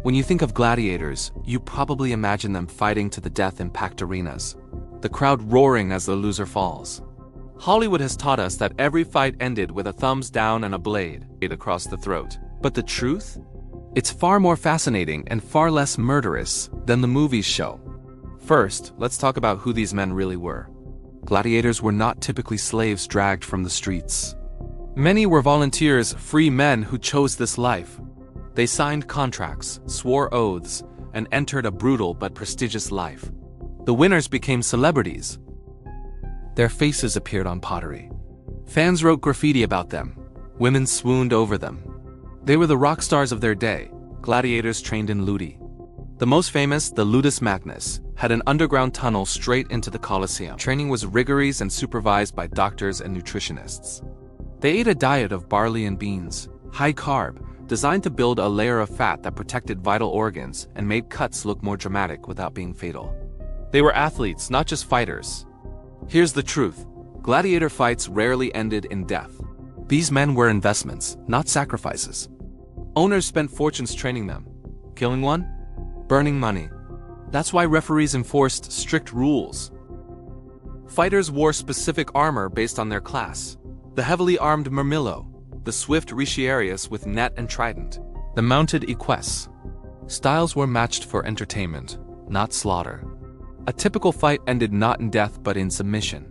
When you think of gladiators, you probably imagine them fighting to the death in packed arenas, the crowd roaring as the loser falls. Hollywood has taught us that every fight ended with a thumbs down and a blade across the throat. But the truth? It's far more fascinating and far less murderous than the movies show. First, let's talk about who these men really were. Gladiators were not typically slaves dragged from the streets. Many were volunteers, free men who chose this life. They signed contracts, swore oaths, and entered a brutal but prestigious life. The winners became celebrities. Their faces appeared on pottery. Fans wrote graffiti about them. Women swooned over them. They were the rock stars of their day, gladiators trained in Ludi. The most famous, the Ludus Magnus, had an underground tunnel straight into the Colosseum. Training was rigorous and supervised by doctors and nutritionists. They ate a diet of barley and beans, high carb, designed to build a layer of fat that protected vital organs and made cuts look more dramatic without being fatal. They were athletes, not just fighters. Here's the truth. Gladiator fights rarely ended in death. These men were investments, not sacrifices. Owners spent fortunes training them. Killing one? Burning money. That's why referees enforced strict rules. Fighters wore specific armor based on their class. The heavily armed Murmillo, the swift Ricciarius with net and trident, the mounted Equus. Styles were matched for entertainment, not slaughter. A typical fight ended not in death but in submission.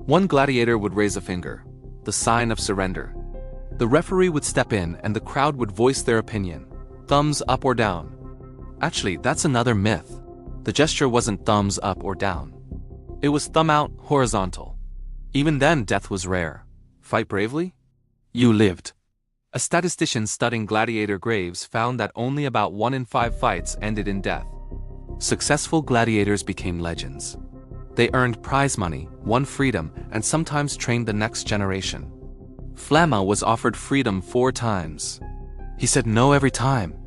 One gladiator would raise a finger, the sign of surrender. The referee would step in and the crowd would voice their opinion, thumbs up or down. Actually, that's another myth. The gesture wasn't thumbs up or down. It was thumb out, horizontal. Even then, death was rare. Fight bravely? You lived. A statistician studying gladiator graves found that only about 1 in 5 fights ended in death. Successful gladiators became legends. They earned prize money, won freedom, and sometimes trained the next generation. Flamma was offered freedom 4 times. He said no every time.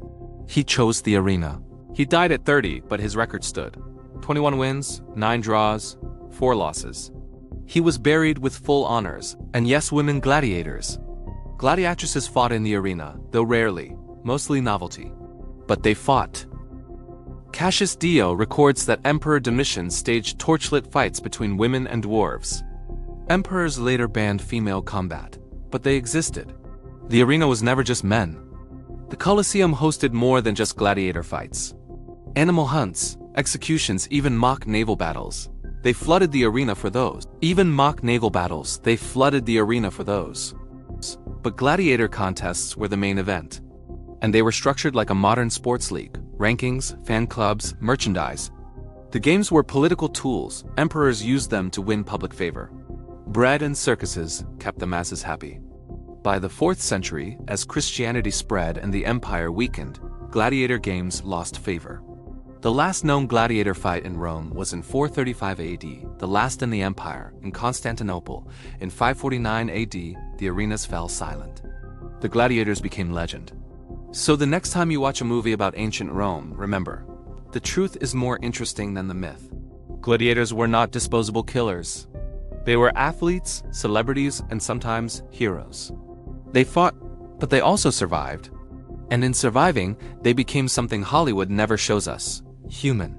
He chose the arena. He died at 30, but his record stood. 21 wins, 9 draws, 4 losses. He was buried with full honors, and yes, women gladiators. Gladiatresses fought in the arena, though rarely, mostly novelty. But they fought. Cassius Dio records that Emperor Domitian staged torchlit fights between women and dwarves. Emperors later banned female combat, but they existed. The arena was never just men. The Colosseum hosted more than just gladiator fights. Animal hunts, executions, even mock naval battles. They flooded the arena for those. But gladiator contests were the main event. And they were structured like a modern sports league. Rankings, fan clubs, merchandise. The games were political tools. Emperors used them to win public favor. Bread and circuses kept the masses happy. By the 4th century, as Christianity spread and the empire weakened, gladiator games lost favor. The last known gladiator fight in Rome was in 435 AD, the last in the empire. In Constantinople, in 549 AD, the arenas fell silent. The gladiators became legend. So the next time you watch a movie about ancient Rome, remember, the truth is more interesting than the myth. Gladiators were not disposable killers. They were athletes, celebrities, and sometimes heroes. They fought, but they also survived. And in surviving, they became something Hollywood never shows us: human.